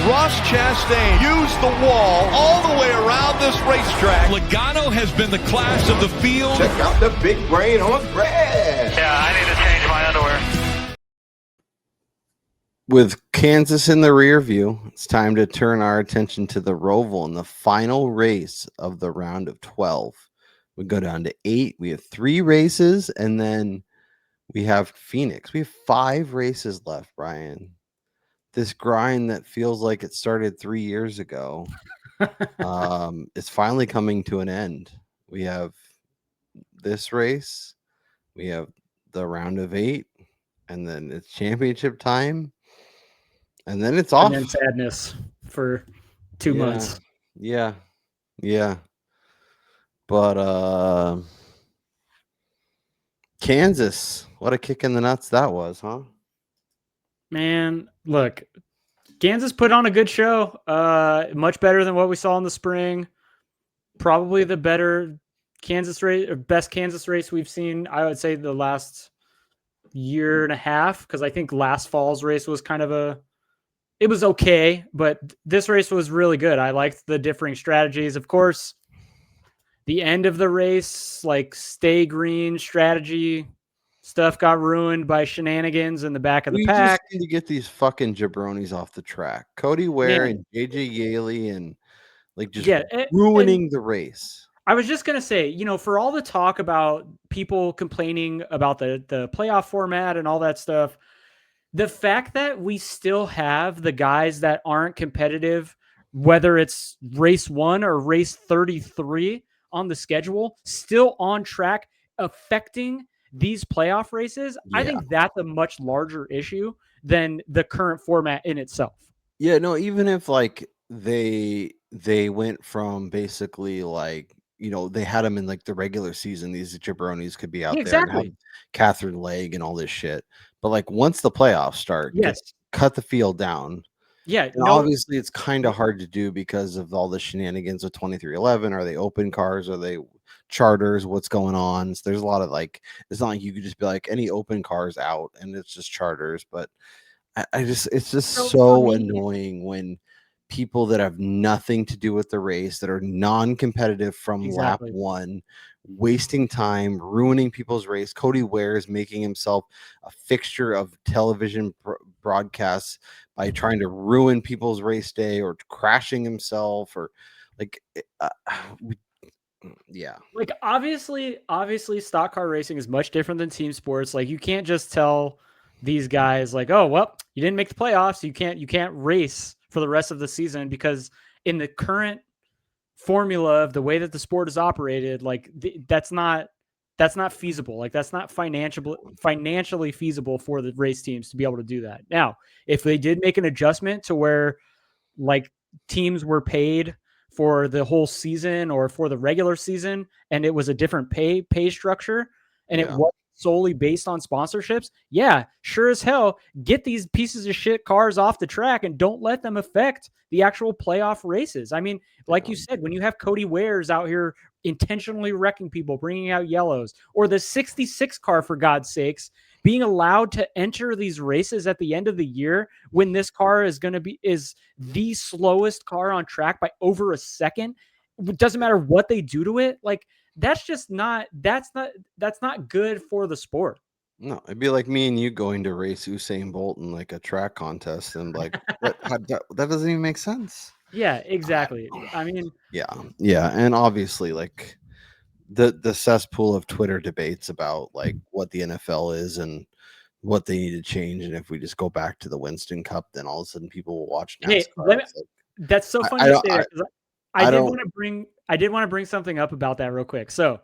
Ross Chastain used the wall all the way around this racetrack. Logano has been the class of the field. Check out the big brain on Brad. Yeah, I need to change my underwear. With Kansas in the rear view, it's time to turn our attention to the Roval in the final race of the round of 12. We go down to 8. We have 3 races, and then we have Phoenix. We have 5 races left, Brian. This grind that feels like it started 3 years ago is finally coming to an end. We have this race, we have the round of 8, and then it's championship time, and then it's off. And then sadness for 2 months. Yeah. But Kansas, what a kick in the nuts that was, huh? Man, look, Kansas put on a good show. Much better than what we saw in the spring. Probably the better Kansas race, or best Kansas race we've seen, I would say, the last year and a half, because I think last fall's race was it was okay, but this race was really good. I liked the differing strategies. Of course, the end of the race, like stay green strategy stuff, got ruined by shenanigans in the back of the pack. Just need to get these fucking jabronis off the track. Cody Ware and JJ Yaley and ruining the race. I was just going to say, for all the talk about people complaining about the playoff format and all that stuff, the fact that we still have the guys that aren't competitive, whether it's race 1 or race 33 on the schedule, still on track, affecting these playoff races, I think that's a much larger issue than the current format in itself. Yeah, no, even if like they went from basically like, they had them in like the regular season, these jabronis could be out there and have Catherine Legg and all this shit. But like once the playoffs start, cut the field down. Yeah. Obviously it's kind of hard to do because of all the shenanigans of 2311. Are they open cars? Are they charters? What's going on? So there's a lot of like, it's not like you could just be like any open cars out and it's just charters. But it's just so annoying when people that have nothing to do with the race, that are non-competitive from lap 1, wasting time, ruining people's race. Cody Ware is making himself a fixture of television broadcasts by trying to ruin people's race day or crashing himself or like, Like obviously stock car racing is much different than team sports. Like you can't just tell these guys like, oh, well, you didn't make the playoffs. You can't race for the rest of the season, because in the current formula of the way that the sport is operated, like that's not feasible. Like that's not financially feasible for the race teams to be able to do that. Now, if they did make an adjustment to where like teams were paid for the whole season or for the regular season, and it was a different pay structure, and it wasn't solely based on sponsorships, sure as hell, get these pieces of shit cars off the track and don't let them affect the actual playoff races. I mean, like you said, when you have Cody Wares out here intentionally wrecking people, bringing out yellows, or the 66 car, for God's sakes, being allowed to enter these races at the end of the year when this car is the slowest car on track by over a second, it doesn't matter what they do to it. Like that's not good for the sport. No, it'd be like me and you going to race Usain Bolt in like a track contest, and like that doesn't even make sense. Yeah, exactly. I mean, yeah, and obviously like the cesspool of Twitter debates about like what the NFL is and what they need to change, and if we just go back to the Winston Cup, then all of a sudden people will watch NASCAR. That's so funny to say that, because I did want to bring something up about that real quick. So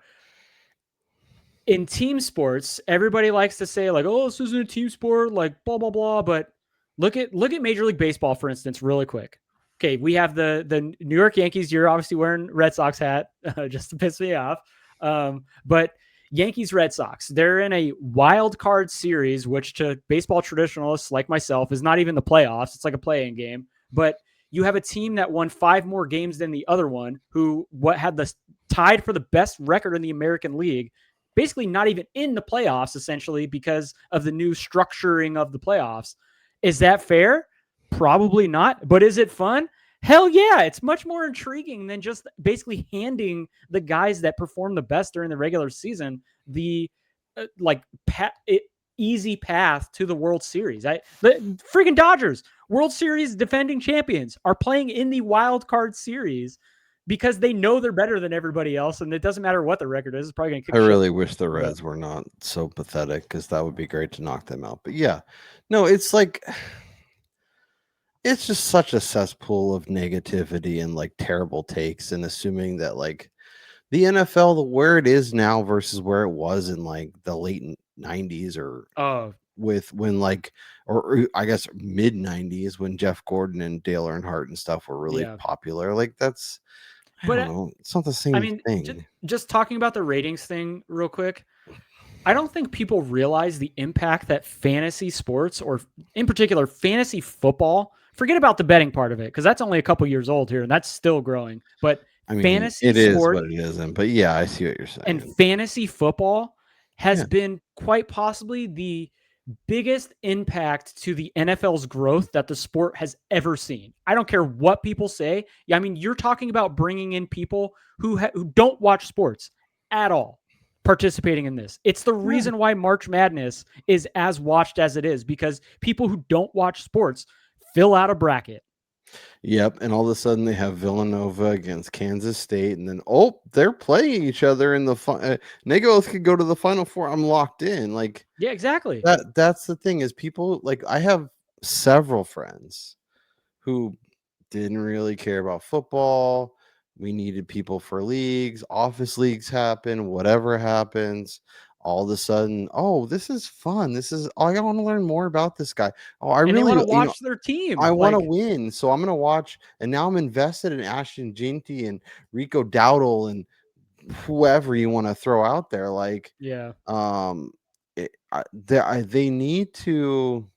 in team sports, everybody likes to say like, oh, this isn't a team sport, like blah, blah, blah. But look at Major League Baseball, for instance, really quick. Okay, we have the New York Yankees. You're obviously wearing Red Sox hat just to piss me off. But Yankees, Red Sox, they're in a wild card series, which to baseball traditionalists like myself is not even the playoffs. It's like a play-in game. But you have a team that won 5 more games than the other one, who had the tied for the best record in the American League, basically not even in the playoffs, essentially, because of the new structuring of the playoffs. Is that fair? Probably not. But is it fun? Hell yeah. It's much more intriguing than just basically handing the guys that perform the best during the regular season the easy path to the World Series. The freaking Dodgers, World Series defending champions, are playing in the wild card series because they know they're better than everybody else, and it doesn't matter what the record is. It's probably going to kick I shit. really wish the Reds were not so pathetic, because that would be great to knock them out. But yeah, no, it's like, it's just such a cesspool of negativity and like terrible takes, and assuming that like the NFL, where it is now versus where it was in like the late 90s, or or I guess mid 90s, when Jeff Gordon and Dale Earnhardt and stuff were really popular. Like, that's, I don't know, it's not the same thing. Just talking about the ratings thing real quick, I don't think people realize the impact that fantasy sports, or in particular fantasy football, forget about the betting part of it, because that's only a couple years old here and that's still growing. But I mean, fantasy it is sport, what it isn't. But yeah, I see what you're saying. And fantasy football has been quite possibly the biggest impact to the NFL's growth that the sport has ever seen. I don't care what people say. I mean, you're talking about bringing in people who don't watch sports at all, participating in this. It's the reason why March Madness is as watched as it is, because people who don't watch sports fill out a bracket. Yep, and all of a sudden they have Villanova against Kansas State, and then they're playing each other in the they both could go to the Final Four. I'm locked in. Like, yeah, exactly. That's the thing, is people, like, I have several friends who didn't really care about football. We needed people for leagues, office leagues happen, whatever happens. All of a sudden, this is fun. I want to learn more about this guy. I really want to watch their team. I want to win, so I'm going to watch. And now I'm invested in Ashton Ginty and Rico Dowdle and whoever you want to throw out there. Like, they need to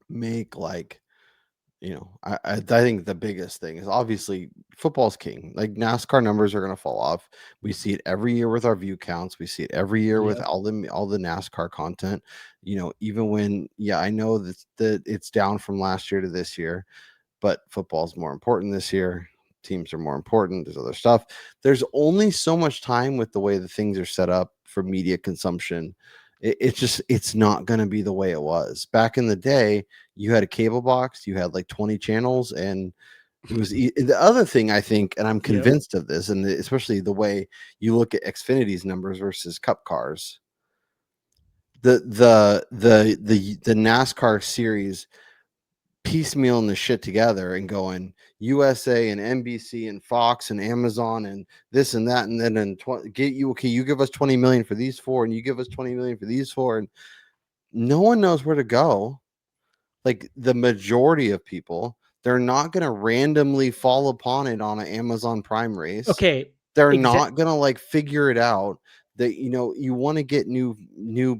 make, like, I think the biggest thing is, obviously, football's king. Like, NASCAR numbers are going to fall off. We see it every year with our view counts. We see it every year with all the NASCAR content. Even when, I know that it's down from last year to this year, but football's more important this year. Teams are more important. There's other stuff. There's only so much time with the way the things are set up for media consumption. It's not going to be the way it was back in the day. You had a cable box, you had like 20 channels, and it was the other thing, I think, and I'm convinced of this, and especially the way you look at Xfinity's numbers versus Cup Cars. The NASCAR series piecemealing the shit together and going USA and NBC and Fox and Amazon and this and that, and then you give us 20 million for these four, and you give us 20 million for these four, and no one knows where to go. Like, the majority of people, they're not going to randomly fall upon it on an Amazon Prime race. Okay, they're not going to like figure it out. That you want to get new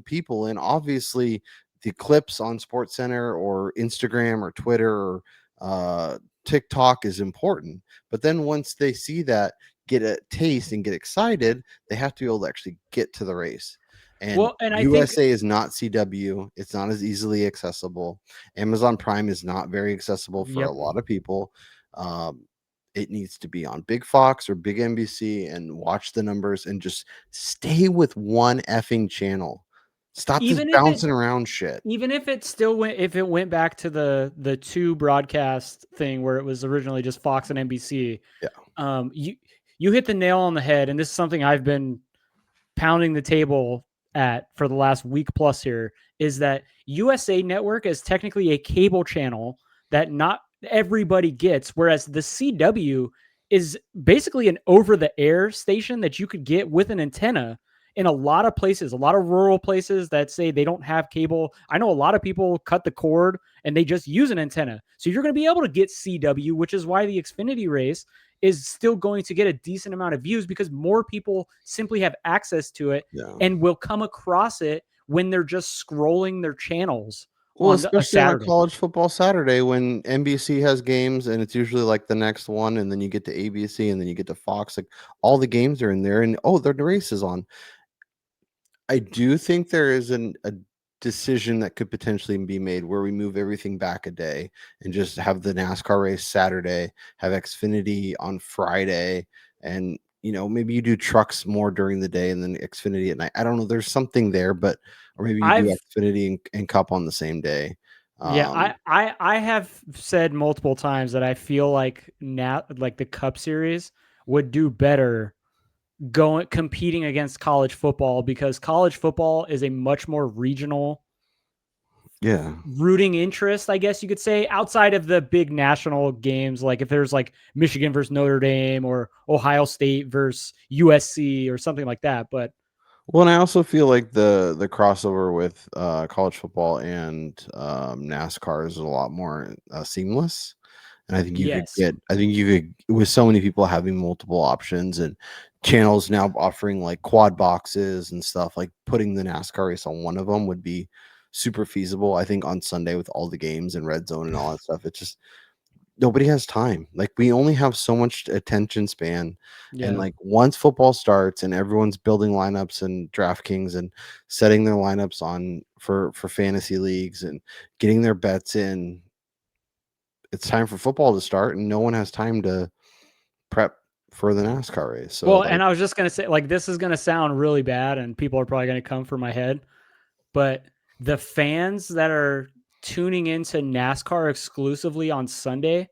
people in. Obviously, the clips on SportsCenter or Instagram or Twitter or TikTok is important. But then once they see that, get a taste and get excited, they have to be able to actually get to the race. And USA is not CW. It's not as easily accessible. Amazon Prime is not very accessible for a lot of people. It needs to be on Big Fox or Big NBC, and watch the numbers and just stay with one effing channel. Stop this bouncing around shit. Even if it went back to the two broadcast thing where it was originally just Fox and NBC. Yeah. You hit the nail on the head, and this is something I've been pounding the table at for the last week plus here, is that USA Network is technically a cable channel that not everybody gets, whereas the CW is basically an over-the-air station that you could get with an antenna in a lot of places, a lot of rural places that say they don't have cable. I know a lot of people cut the cord and they just use an antenna. So you're going to be able to get CW, which is why the Xfinity race is still going to get a decent amount of views, because more people simply have access to it and will come across it when they're just scrolling their channels. Well, especially on a college football Saturday when NBC has games, and it's usually like the next one, and then you get to ABC, and then you get to Fox. Like, all the games are in there, and the race is on. I do think there is a decision that could potentially be made where we move everything back a day and just have the NASCAR race Saturday, have Xfinity on Friday, and maybe you do trucks more during the day and then Xfinity at night. I don't know. There's something there, or maybe you do I've Xfinity and Cup on the same day. Yeah, I have said multiple times that I feel like like the Cup Series would do better competing against college football, because college football is a much more regional Yeah. rooting interest, I guess you could say, outside of the big national games. Like if there's like Michigan versus Notre Dame or Ohio State versus USC or something like that. But Well, and I also feel like the crossover with college football and NASCAR is a lot more seamless. And I think yes, I think you could, with so many people having multiple options and channels now offering like quad boxes and stuff, like putting the NASCAR race on one of them would be super feasible. I think on Sunday with all the games and red zone and all that stuff, it's just nobody has time. Like we only have so much attention span. And yeah. like once football starts and everyone's building lineups and DraftKings and setting their lineups on for fantasy leagues and getting their bets in, it's time for football to start and no one has time to prep for the NASCAR race. So Well, like and I was just gonna say, like, this is gonna sound really bad, and people are probably gonna come for my head, but the fans that are tuning into NASCAR exclusively on Sunday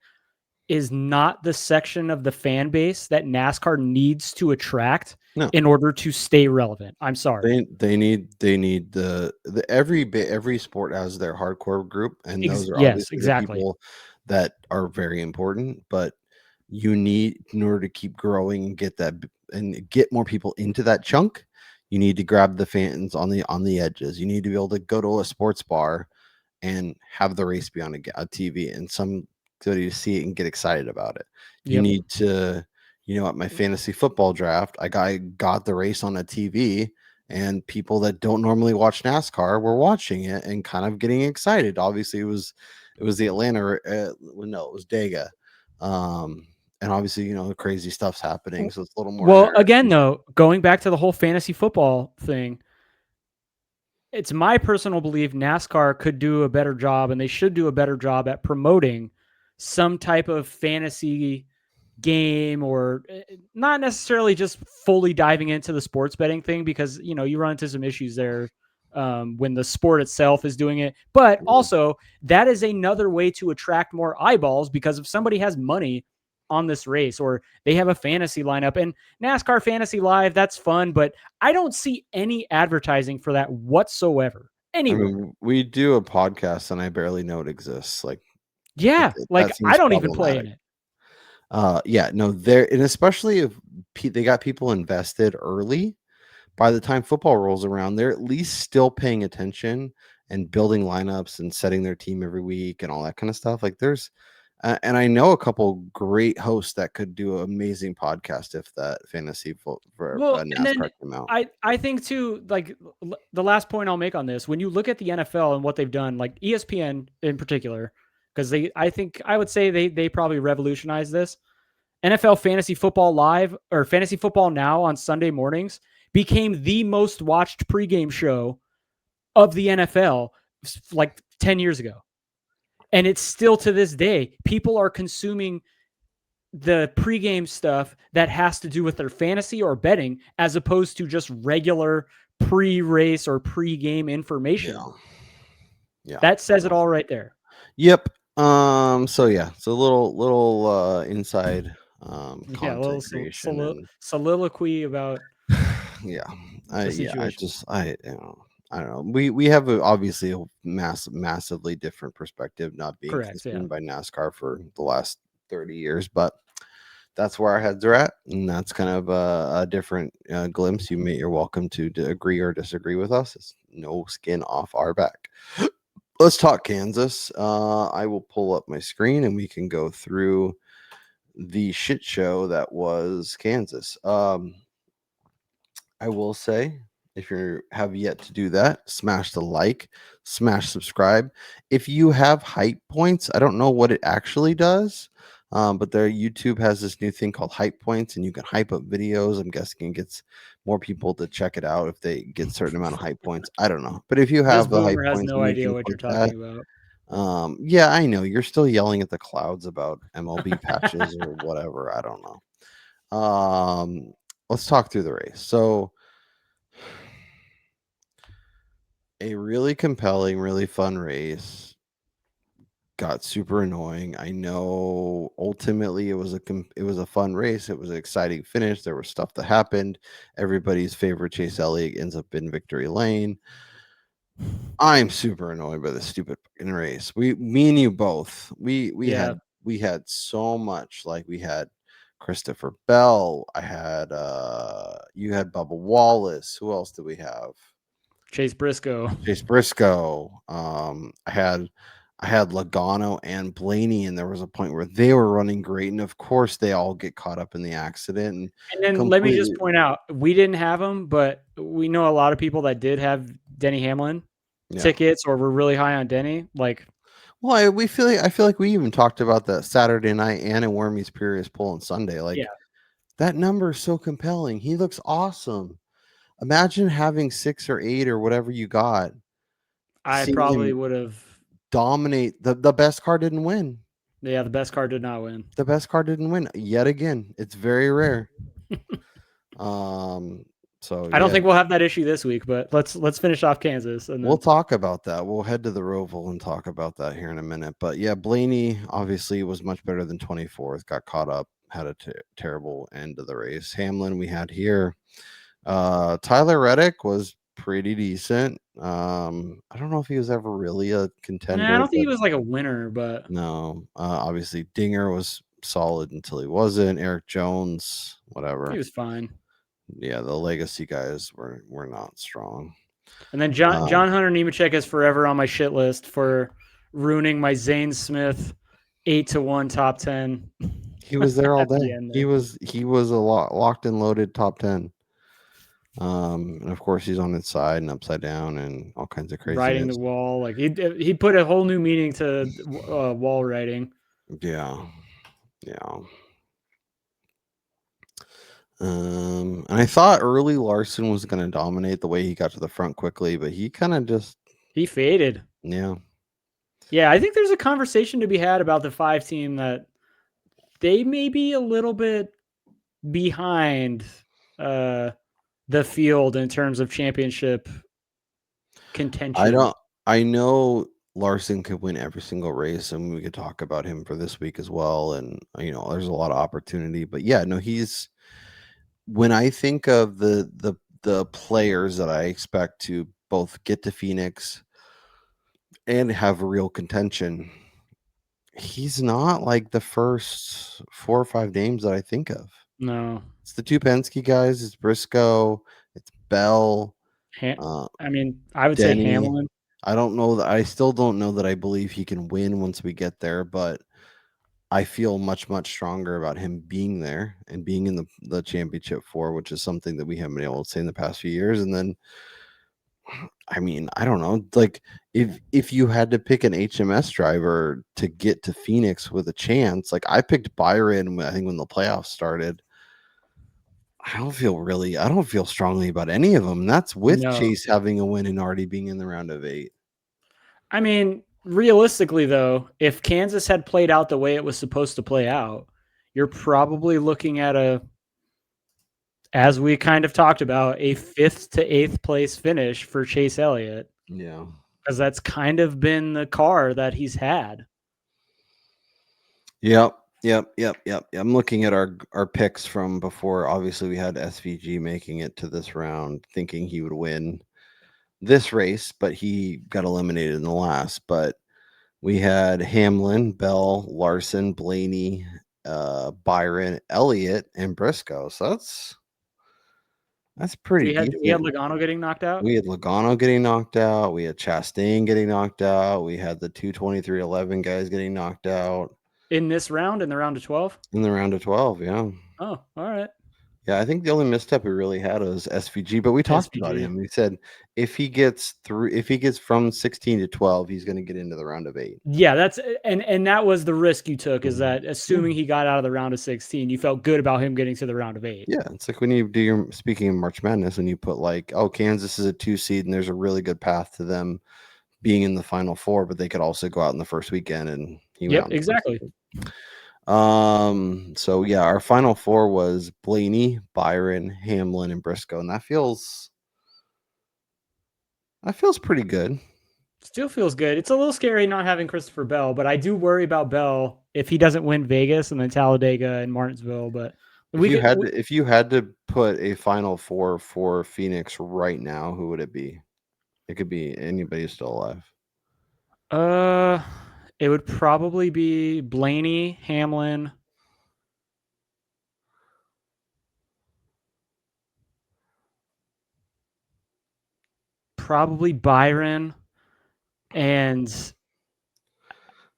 is not the section of the fan base that NASCAR needs to attract no, in order to stay relevant. I'm sorry. they need the every sport has their hardcore group, and those are Yes, obviously the exactly. people that are very important. But you need, in order to keep growing and get more people into that chunk, you need to grab the fans on the edges. You need to be able to go to a sports bar and have the race be on a TV and somebody to see it and get excited about it. You Yep. need to, at my fantasy football draft, I got the race on a TV, and people that don't normally watch NASCAR were watching it and kind of getting excited. Obviously, it was the Atlanta. No, it was Dega. And obviously, the crazy stuff's happening, so it's a little more Well, again, interesting. though, going back to the whole fantasy football thing, it's my personal belief NASCAR could do a better job, and they should do a better job at promoting some type of fantasy game, or not necessarily just fully diving into the sports betting thing, because you run into some issues there when the sport itself is doing it. But also, that is another way to attract more eyeballs, because if somebody has money on this race or they have a fantasy lineup, and NASCAR Fantasy Live, that's fun, but I don't see any advertising for that whatsoever I anywhere. mean, we do a podcast and I barely know it exists. Like Yeah, like that I seems don't even play in problematic. it. Yeah, no, there, and especially if they got people invested early, by the time football rolls around, they're at least still paying attention and building lineups and setting their team every week and all that kind of stuff. Like there's, and I know a couple great hosts that could do an amazing podcast if that fantasy for Well, and then NASCAR came out. I think too, like the last point I'll make on this, when you look at the NFL and what they've done, like ESPN in particular, because I think I would say they probably revolutionized this. NFL Fantasy Football Live, or Fantasy Football Now on Sunday mornings, became the most watched pregame show of the NFL like 10 years ago. And it's still, to this day, people are consuming the pregame stuff that has to do with their fantasy or betting, as opposed to just regular pre-race or pre-game information. Yeah. That says it all right there. Yep. So yeah, it's a little inside Yeah, a little content creation and soliloquy about yeah. the I situation. just I don't know. We have obviously a massively different perspective, not being Correct. Yeah. consumed by NASCAR for the last 30 years, but that's where our heads are at, and that's kind of a different glimpse. You're welcome to agree or disagree with us. It's no skin off our back. Let's talk Kansas. I will pull up my screen and we can go through the shit show that was Kansas. I will say, if you have yet to do that, smash the like, smash subscribe. If you have hype points, I don't know what it actually does, But their YouTube has this new thing called hype points, and you can hype up videos. I'm guessing it gets more people to check it out if they get certain amount of hype points. I don't know, but if you This have the hype boomer has points no and you idea can what you're click that, talking about. yeah, I know you're still yelling at the clouds about MLB patches or whatever. I don't know. Let's talk through the race. So, a really compelling, really fun race. Got super annoying. I know ultimately it was a fun race. It was an exciting finish. There was stuff that happened. Everybody's favorite Chase Elliott ends up in victory lane. I'm super annoyed by this stupid fucking race. Me and you both. Yeah. We had so much. Like we had Christopher Bell. I had you had Bubba Wallace. Who else did we have? Chase Briscoe. Chase Briscoe. I had Logano and Blaney, and there was a point where they were running great, and of course they all get caught up in the accident and And then let me just completely. point out, we didn't have him, but we know a lot of people that did have Denny Hamlin Yeah. tickets or were really high on Denny. Like, Well, I feel like we even talked about that Saturday night and in Wormy's Previous Poll on Sunday. Like yeah, that number is so compelling. He looks awesome. Imagine having 6 or 8 or whatever you got. I Seeing probably him would have. dominate. The best car didn't win. Yeah, the best car did not win. The best car didn't win yet again. It's very rare. So I don't yeah, think we'll have that issue this week, but let's finish off Kansas and then we'll talk about that. We'll head to the Roval and talk about that here in a minute. But yeah, Blaney obviously was much better than 24th. Got caught up, had a terrible end of the race. Hamlin we had here. Tyler Reddick was pretty decent. I don't know if he was ever really a contender, I don't think but he was like a winner, but no. Obviously Dinger was solid until he wasn't. Eric Jones, whatever. he was fine. Yeah, the legacy guys were not strong. And then John Hunter Nemechek is forever on my shit list for ruining my Zane Smith 8-1 top 10. He was there all At the day. end He there. was a locked and loaded top 10. And of course he's on its side and upside down and all kinds of Riding craziness. the wall, like he put a whole new meaning to wall riding. Yeah. Yeah. And I thought early Larson was going to dominate the way he got to the front quickly, but he kind of just He faded. yeah. Yeah, I think there's a conversation to be had about the 5 team that they may be a little bit behind the field in terms of championship contention. I know Larson could win every single race, and we could talk about him for this week as well. And there's a lot of opportunity, but yeah, no, he's when I think of the players that I expect to both get to Phoenix and have real contention, he's not like the first 4 or 5 names that I think of. No. It's the two Penske guys. It's Briscoe. It's Bell. I mean, I would say Denny. Hamlin. I don't know that. I still don't know that I believe he can win once we get there, but I feel much, much stronger about him being there and being in the championship 4, which is something that we haven't been able to say in the past few years. And then, I mean, I don't know. Like, if you had to pick an HMS driver to get to Phoenix with a chance, like I picked Byron, I think when the playoffs started. I don't feel strongly about any of them. And that's with No. Chase having a win and already being in the round of 8. I mean, realistically, though, if Kansas had played out the way it was supposed to play out, you're probably looking at as we kind of talked about, a 5th to 8th place finish for Chase Elliott. Yeah. Because that's kind of been the car that he's had. Yep. I'm looking at our picks from before. Obviously, we had SVG making it to this round, thinking he would win this race, but he got eliminated in the last. But we had Hamlin, Bell, Larson, Blaney, Byron, Elliott, and Briscoe. So that's pretty decent. We had Logano getting knocked out. We had Logano getting knocked out. We had Chastain getting knocked out. We had the 223.11 guys getting knocked out In this round, in the round of 12? in the round of 12. Yeah. Oh, all right. Yeah, I think the only misstep we really had was SVG, but we talked about SVG. him. We said if he gets from 16 to 12, he's going to get into the round of 8. Yeah, that's and that was the risk you took, is that Yeah. assuming he got out of the round of 16, you felt good about him getting to the round of 8. Yeah, it's like when you do your speaking of March Madness, when you put like, oh, Kansas is a 2 seed and there's a really good path to them being in the Final Four, but they could also go out in the first weekend, and he went Yep, out in the first exactly. weekend. So yeah, our Final Four was Blaney, Byron, Hamlin, and Briscoe, and that feels pretty good. Still feels good. It's a little scary not having Christopher Bell, but I do worry about Bell if he doesn't win Vegas and then Talladega and Martinsville. But If you had to put a Final Four for Phoenix right now, who would it be? It could be anybody who's still alive. It would probably be Blaney, Hamlin, probably Byron, and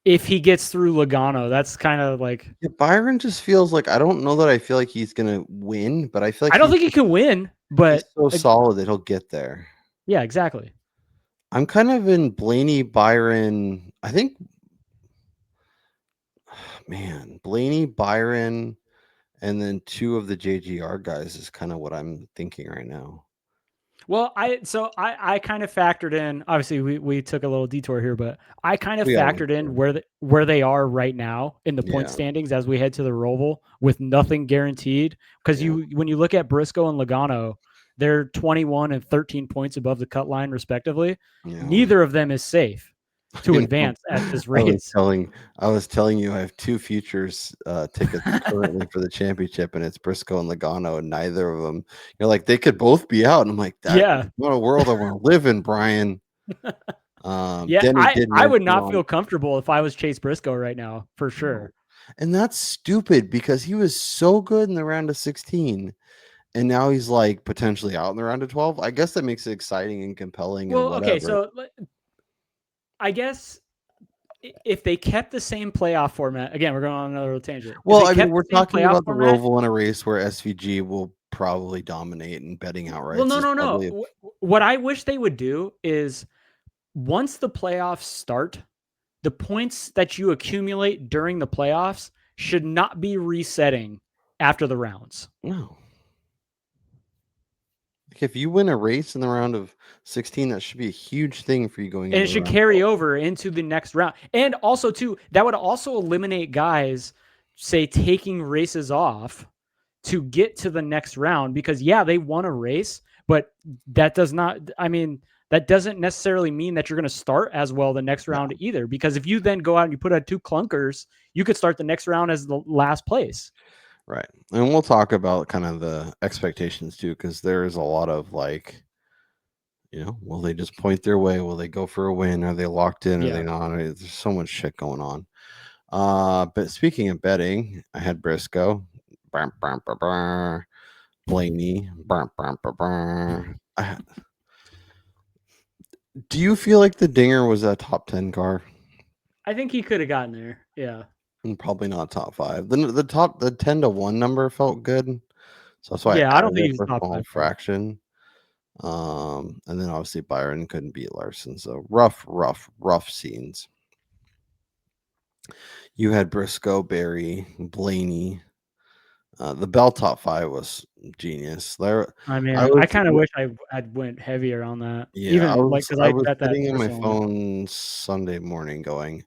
if he gets through Logano, that's kind of like, Yeah, Byron just feels like, I don't know that I feel like he's gonna win, but I feel like I don't think he can win, but he's so solid that he'll get there. yeah, exactly. I'm kind of in Blaney, Byron. I think, man, Blaney, Byron, and then 2 of the JGR guys is kind of what I'm thinking right now. Well, I kind of factored in. Obviously, we took a little detour here, but I kind of factored in where they are right now in the point standings as we head to the Roval with nothing guaranteed. Because when you look at Briscoe and Logano, they're 21 and 13 points above the cut line respectively. Yeah. Neither of them is safe to advance at this race. I was telling you I have 2 futures tickets currently for the championship, and it's Briscoe and Logano, and neither of them. You're like, they could both be out, and I'm like, what a world I want to live in, Brian. I would not feel comfortable if I was Chase Briscoe right now, for sure. And that's stupid because he was so good in the round of 16. And now he's like potentially out in the round of 12. I guess that makes it exciting and compelling. Well, and whatever. Okay, so I guess if they kept the same playoff format, again, we're going on another tangent. Well, I mean, we're talking about the Roval in a race where SVG will probably dominate and betting outright. Well, no. What I wish they would do is, once the playoffs start, the points that you accumulate during the playoffs should not be resetting after the rounds. No. Like, if you win a race in the round of 16, that should be a huge thing for you going. And it should carry over into the next round. And also, too, that would also eliminate guys, say, taking races off to get to the next round, because they won a race, but that doesn't necessarily mean that you're going to start as well the next round either, because if you then go out and you put out 2 clunkers, you could start the next round as the last place. Right. And we'll talk about kind of the expectations too, because there is a lot of like, will they just point their way? Will they go for a win? Are they locked in? Are they not? There's so much shit going on. But speaking of betting, I had Briscoe, Blaney, Do you feel like the Dinger was a top 10 car? I think he could have gotten there. Yeah. And probably not top 5. The 10 to 1 number felt good. So that's why I don't think he's top 5 fraction. And then obviously Byron couldn't beat Larson. So rough scenes. You had Briscoe, Barry, Blaney. The Bell top 5 was genius. I kind of wish I had went heavier on that. Yeah, I was sitting in my phone Sunday morning going,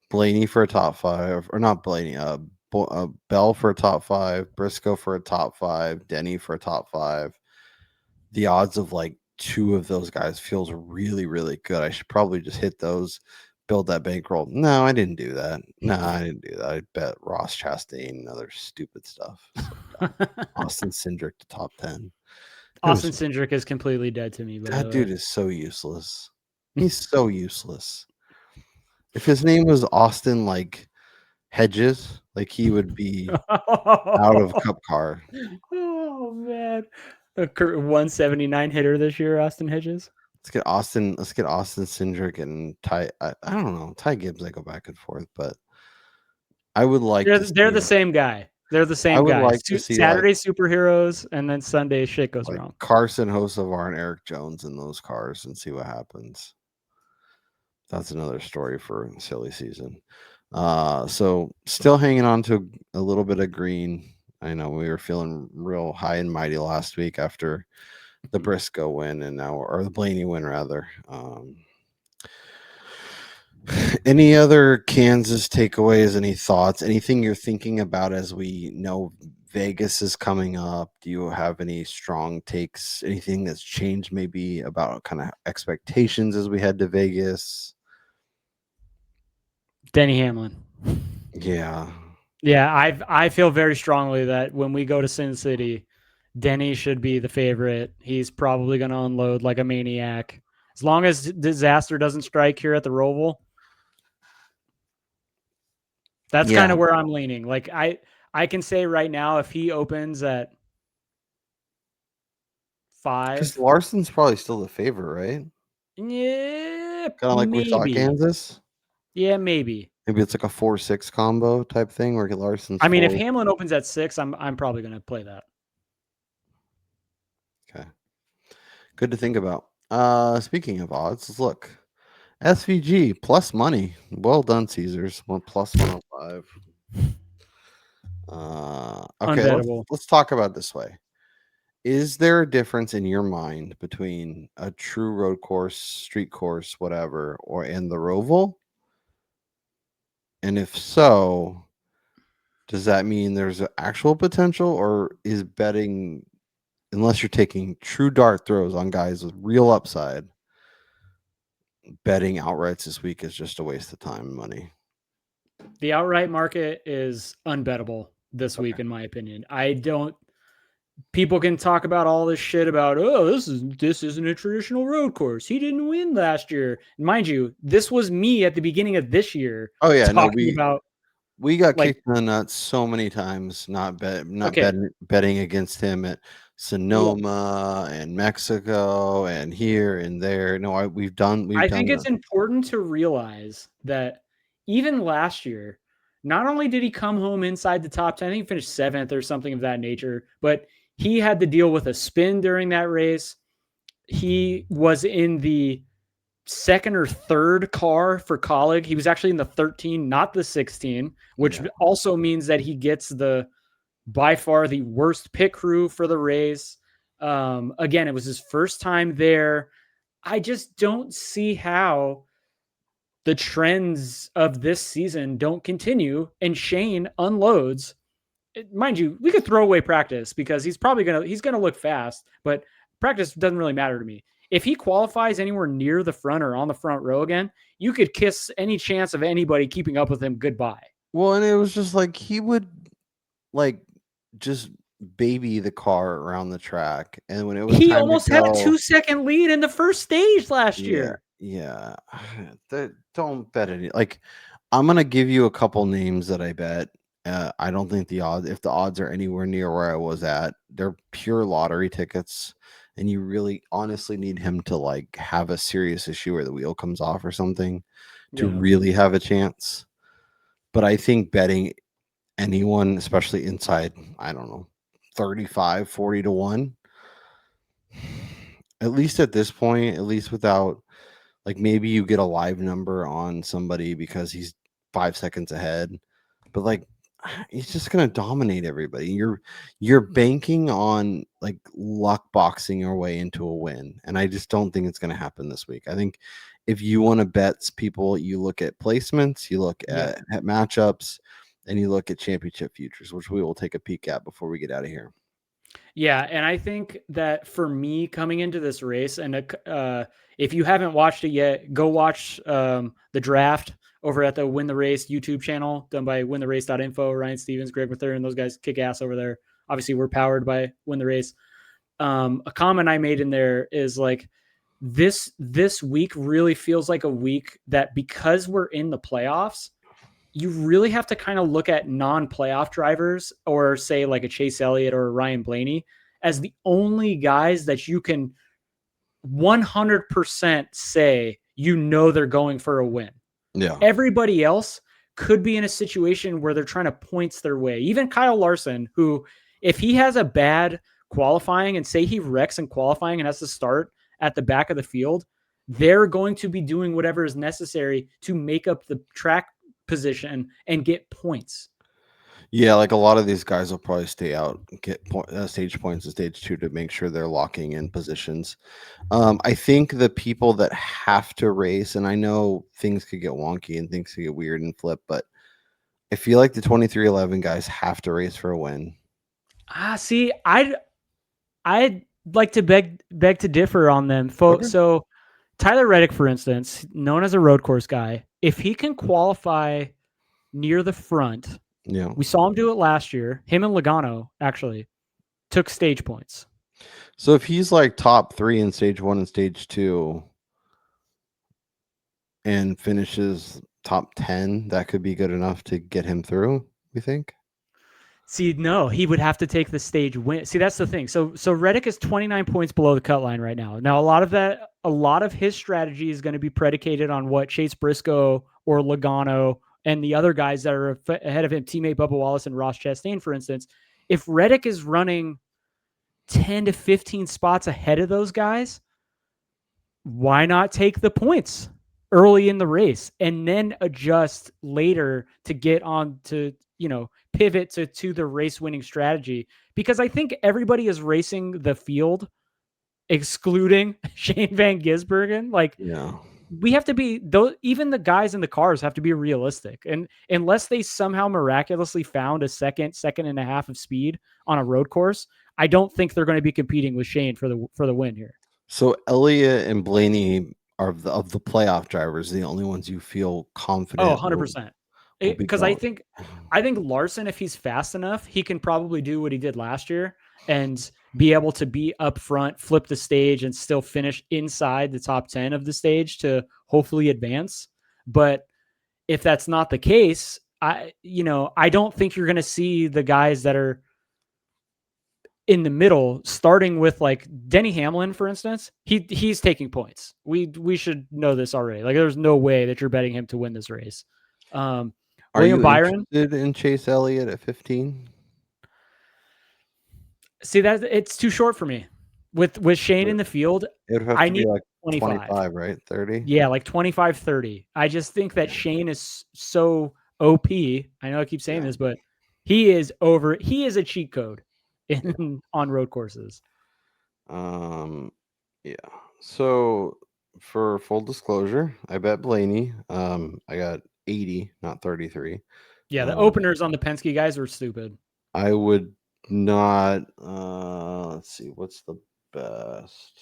Blaney for a top 5, or not Blaney, Bell for a top 5, Briscoe for a top 5, Denny for a top 5. The odds of like 2 of those guys feels really, really good. I should probably just hit those, build that bankroll. No, I didn't do that. I bet Ross Chastain and other stupid stuff. So, Austin Cindric to top 10. Austin Cindric is completely dead to me. That dude is so useless. He's so useless. If his name was Austin like Hedges, like he would be out of Cup car. Oh man, a 179 hitter this year, Austin Hedges. Let's get Austin Cindric and Ty. I don't know, Ty Gibbs. I go back and forth, but I would like. They're the same guy. They're the I same would guys. like to see Saturday superheroes, and then Sunday shit goes wrong. Carson Hocevar and Eric Jones in those cars and see what happens. That's another story for silly season. So still hanging on to a little bit of green. I know we were feeling real high and mighty last week after the Briscoe win or the Blaney win rather. Any other Kansas takeaways? Any thoughts? Anything you're thinking about as we know Vegas is coming up? Do you have any strong takes? Anything that's changed maybe about kind of expectations as we head to Vegas? Denny Hamlin. Yeah. Yeah, I feel very strongly that when we go to Sin City, Denny should be the favorite. He's probably going to unload like a maniac. As long as disaster doesn't strike here at the Roval, that's kind of where I'm leaning. Like I can say right now, if he opens at 5, because Larson's probably still the favorite, right? yeah, Kind of like we saw at Kansas. Yeah, maybe. Maybe it's like a 4-6 combo type thing where Larson's. I mean, if Hamlin opens at 6, I'm probably going to play that. Okay. Good to think about. Speaking of odds, let's look. SVG plus money. Well done, Caesars. Plus 105. Okay, let's talk about it this way. Is there a difference in your mind between a true road course, street course, whatever, and the Roval? And if so, does that mean there's an actual potential, or is betting, unless you're taking true dart throws on guys with real upside, betting outrights this week is just a waste of time and money? The outright market is unbettable this week, in my opinion. People can talk about all this shit about, this isn't a traditional road course. He didn't win last year. And mind you, this was me at the beginning of this year. Oh yeah, we got like, kicked in the nuts so many times betting against him at Sonoma and Mexico and here and there. No, I think it's important to realize that even last year, not only did he come home inside the top 10, I think he finished 7th or something of that nature, but he had to deal with a spin during that race. He was in the 2nd or 3rd car for Colleague. He was actually in the 13, not the 16, which also means that he gets by far the worst pit crew for the race. Again, it was his first time there. I just don't see how the trends of this season don't continue and Shane unloads. Mind you, we could throw away practice because he's going to look fast, but practice doesn't really matter to me. If he qualifies anywhere near the front or on the front row again, you could kiss any chance of anybody keeping up with him goodbye. Well, and it was just like he would just baby the car around the track, and when it was he almost had a 2-second lead in the first stage last year. Yeah, don't bet any. I'm gonna give you a couple names that I bet. I don't think if the odds are anywhere near where I was at, they're pure lottery tickets. And you really honestly need him to have a serious issue where the wheel comes off or something to really have a chance. But I think betting anyone, especially inside, I don't know, 35, 40 to 1, at least at this point, at least without maybe you get a live number on somebody because he's 5 seconds ahead, but he's just going to dominate everybody. You're banking on luck boxing your way into a win. And I just don't think it's going to happen this week. I think if you want to bet people, you look at placements, you look at matchups, and you look at championship futures, which we will take a peek at before we get out of here. Yeah. And I think that for me coming into this race, and if you haven't watched it yet, go watch the draft over at the Win the Race YouTube channel done by wintherace.info. Ryan Stevens, Greg Mather, and those guys kick ass over there. Obviously, we're powered by Win the Race. A comment I made in there is this week really feels like a week that, because we're in the playoffs, you really have to kind of look at non-playoff drivers, or say a Chase Elliott or a Ryan Blaney, as the only guys that you can 100% say they're going for a win. Yeah. Everybody else could be in a situation where they're trying to points their way. Even Kyle Larson, who, if he has a bad qualifying and say he wrecks in qualifying and has to start at the back of the field, they're going to be doing whatever is necessary to make up the track position and get points. Yeah, like a lot of these guys will probably stay out, get stage points in stage 2 to make sure they're locking in positions. I think the people that have to race, and I know things could get wonky and things could get weird and flip, but I feel like the 2311 guys have to race for a win. See, I'd like to beg to differ on them. Okay. So Tyler Reddick, for instance, known as a road course guy, if he can qualify near the front, Yeah. we saw him do it last year. Him and Logano actually took stage points. So if he's like top 3 in stage 1 and stage 2 and finishes top 10, that could be good enough to get him through, you think? See, no, he would have to take the stage win. See, that's the thing. So Reddick is 29 points below the cut line right now. Now, a lot of his strategy is going to be predicated on what Chase Briscoe or Logano and the other guys that are ahead of him, teammate Bubba Wallace and Ross Chastain, for instance. If Reddick is running 10 to 15 spots ahead of those guys, why not take the points early in the race and then adjust later to get on to, pivot to the race winning strategy? Because I think everybody is racing the field, excluding Shane Van Gisbergen. Like, Yeah. we have to be, though, even the guys in the cars have to be realistic. And unless they somehow miraculously found a second and a half of speed on a road course, I don't think they're going to be competing with Shane for the win here. So Elliott and Blaney are of the playoff drivers, the only ones you feel confident. Oh, 100%. Because I think Larson, if he's fast enough, he can probably do what he did last year and be able to be up front, flip the stage, and still finish inside the top 10 of the stage to hopefully advance. But if that's not the case, I don't think you're going to see the guys that are in the middle, starting with like Denny Hamlin, for instance. He's taking points. We should know this already. Like, there's no way that you're betting him to win this race. Are you Byron interested in Chase Elliott at 15? See, that it's too short for me. With Shane in the field, It would have I to be need like 25. 25, right? 30? Yeah, like 25, 30. I just think that Shane is so OP. I know I keep saying this, but he is a cheat code on road courses. Yeah. So for full disclosure, I bet Blaney. I got 80, not 33. Yeah, the openers on the Penske guys were stupid. I would not. Let's see, what's the best?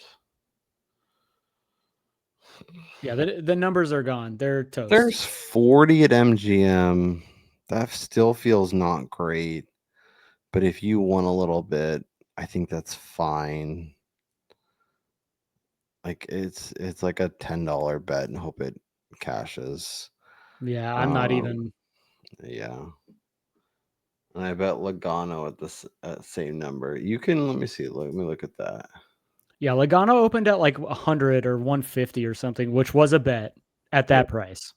Yeah, the numbers are gone. They're toast. There's 40 at MGM. That still feels not great, but if you want a little bit, I think that's fine. Like it's like a $10 bet and hope it cashes. Yeah, I'm not even. Yeah. And I bet Logano at the same number. You can let me see. Let me look at that. Yeah, Logano opened at like 100 or 150 or something, which was a bet at that price.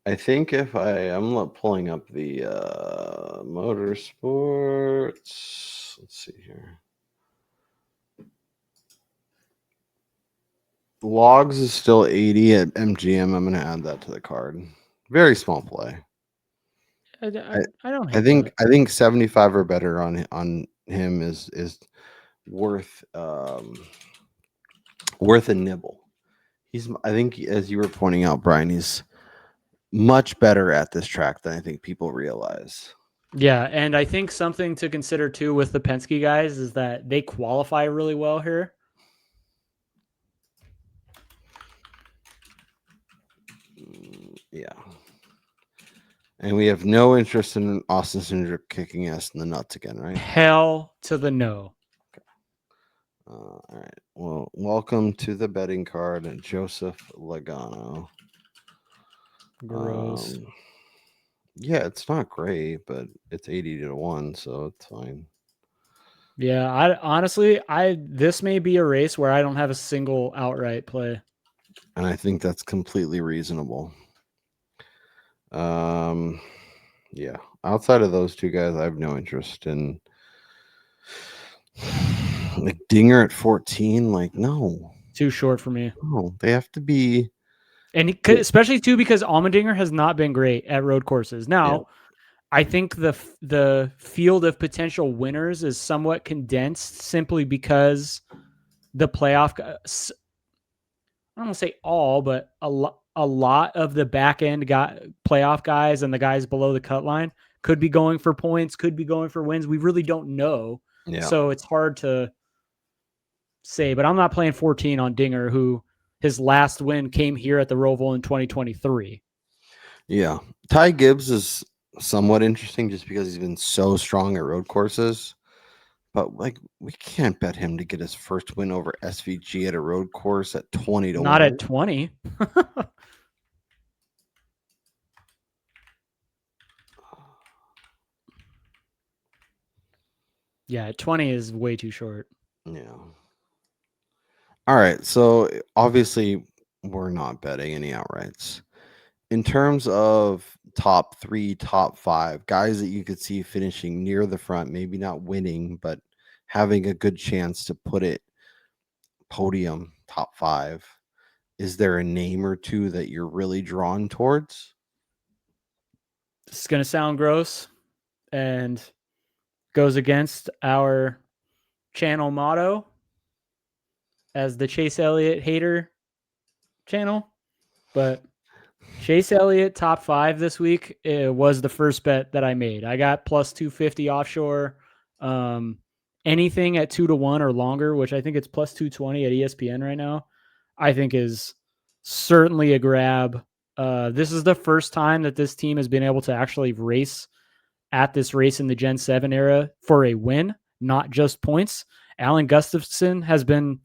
I think if I'm pulling up the motorsports. Let's see here. Logs is still 80 at MGM. I'm going to add that to the card. Very small play. I don't. I think 75 or better on him is worth worth a nibble. I think, as you were pointing out, Brian, he's much better at this track than I think people realize. Yeah, and I think something to consider too with the Penske guys is that they qualify really well here. Yeah. And we have no interest in Austin Cindric kicking us in the nuts again, right? Hell to the no. Okay. All right. Well, welcome to the betting card, Joseph Logano. Gross. Yeah, it's not great, but it's 80 to 1, so it's fine. Yeah, I honestly, this may be a race where I don't have a single outright play. And I think that's completely reasonable. Yeah. Outside of those two guys, I have no interest in like Dinger at 14. Like, no. Too short for me. No, they have to be. And especially too because Allmendinger has not been great at road courses. Now, Yeah. I think the field of potential winners is somewhat condensed simply because the playoff. I don't want to say all, but a lot of the back end playoff guys and the guys below the cut line could be going for points, could be going for wins. We really don't know, Yeah. so it's hard to say. But I'm not playing 14 on Dinger, who his last win came here at the Roval in 2023. Yeah. Ty Gibbs is somewhat interesting just because he's been so strong at road courses. But like we can't bet him to get his first win over SVG at a road course at 20 to 1. Not at 20. Yeah, 20 is way too short. Yeah. All right. So obviously we're not betting any outrights. In terms of top 3, top 5 guys that you could see finishing near the front, maybe not winning, but having a good chance to put it podium top 5. Is there a name or two that you're really drawn towards? This is going to sound gross and goes against our channel motto as the Chase Elliott hater channel. But Chase Elliott top 5 this week was the first bet that I made. I got plus 250 offshore. Anything at 2 to 1 or longer, which I think it's plus 220 at ESPN right now, I think is certainly a grab. This is the first time that this team has been able to actually race at this race in the Gen 7 era for a win, not just points. Alan Gustafson has been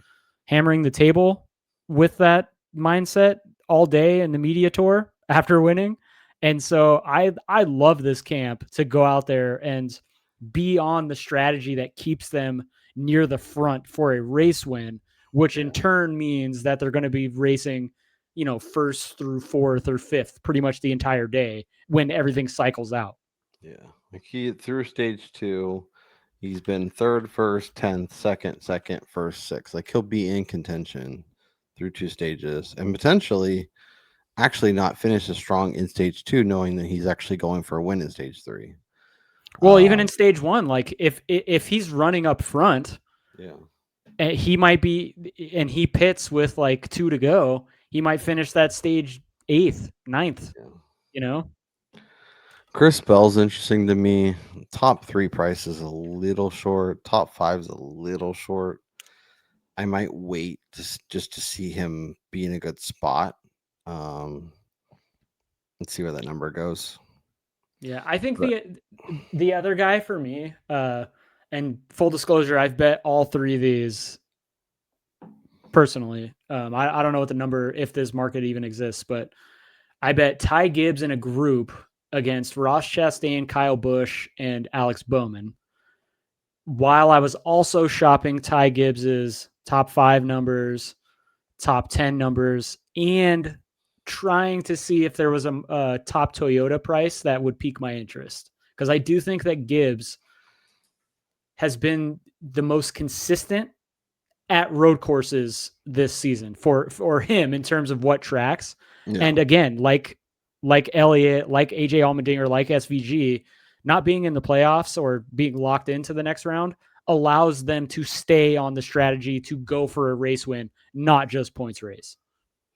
hammering the table with that mindset all day in the media tour after winning. And so I love this camp to go out there and be on the strategy that keeps them near the front for a race win, which in turn means that they're going to be racing, first through fourth or fifth pretty much the entire day when everything cycles out. Yeah. Like he through stage 2, he's been third, first, 10th, second, first, sixth. Like he'll be in contention through 2 stages and potentially actually not finish as strong in stage 2, knowing that he's actually going for a win in stage 3. Well, even in stage 1, like if he's running up front, yeah, he might be, and he pits with like 2 to go, he might finish that stage 8th, 9th, Chris Bell's interesting to me. Top 3 price is a little short. Top 5 is a little short. I might wait just to see him be in a good spot. Let's see where that number goes. Yeah, I think the other guy for me, and full disclosure, I've bet all 3 of these personally. I don't know what the number, if this market even exists, but I bet Ty Gibbs in a group against Ross Chastain, Kyle Busch, and Alex Bowman, while I was also shopping Ty Gibbs's top 5 numbers, top 10 numbers, and trying to see if there was a top Toyota price that would pique my interest. Because I do think that Gibbs has been the most consistent at road courses this season for him in terms of what tracks. Yeah. And again, like Elliott, like AJ Allmendinger, like SVG, not being in the playoffs or being locked into the next round allows them to stay on the strategy to go for a race win, not just points race.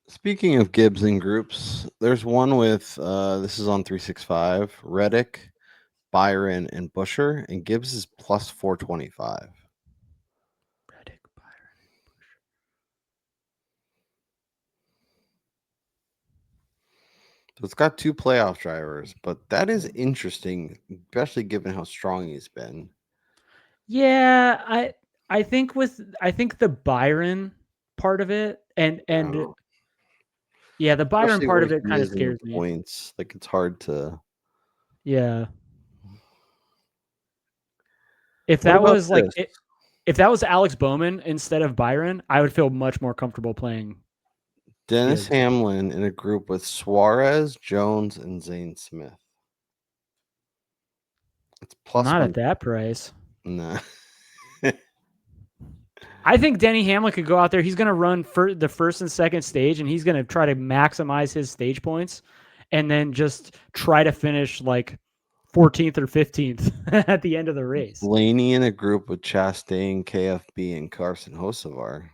Speaking of Gibbs in groups, there's one with this is on 365, Reddick, Byron, and Busher, and Gibbs is plus 425. Reddick, Byron, and Busher. So it's got 2 playoff drivers, but that is interesting, especially given how strong he's been. Yeah, I think the Byron part of it and yeah, the Byron especially part of it kind of scares me. Points, like it's hard to. Yeah. If that was like If that was Alex Bowman instead of Byron, I would feel much more comfortable playing. Dennis Hamlin in a group with Suarez, Jones, and Zane Smith. It's plus Not one. at that price. No. I think Denny Hamlin could go out there. He's going to run for the first and second stage, and he's going to try to maximize his stage points and then just try to finish like 14th or 15th at the end of the race. Blaney in a group with Chastain, KFB, and Carson Hocevar.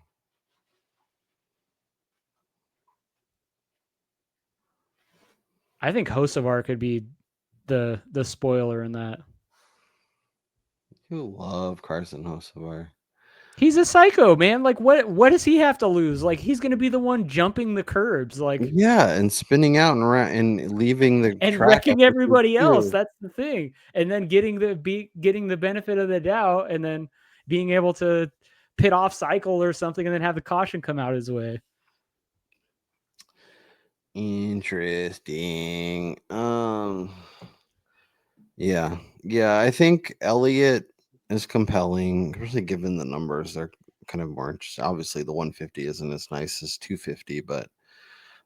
I think Hocevar could be the spoiler in that. You love Carson Hocevar. He's a psycho, man. Like, what does he have to lose? Like, he's going to be the one jumping the curbs, like, yeah, and spinning out and leaving the and track wrecking everybody else. too. That's the thing. And then getting the benefit of the doubt, and then being able to pit off cycle or something, and then have the caution come out his way. Interesting. Yeah. I think Elliott is compelling, especially given the numbers. They're kind of more interesting. Obviously, the 150 isn't as nice as 250, but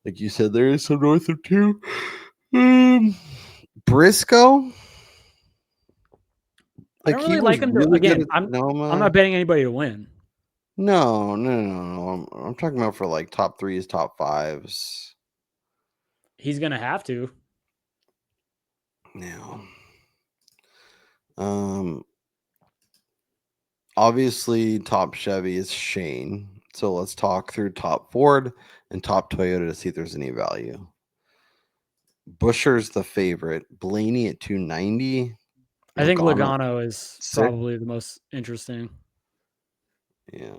like you said, there is some north of 2. Briscoe. I don't really like him. Again, I'm not betting anybody to win. No. I'm talking about for like top 3s, top 5s. He's gonna have to. Now, obviously, top Chevy is Shane. So let's talk through top Ford and top Toyota to see if there's any value. Buscher's the favorite. Blaney at 290. I think Logano is probably the most interesting. Yeah.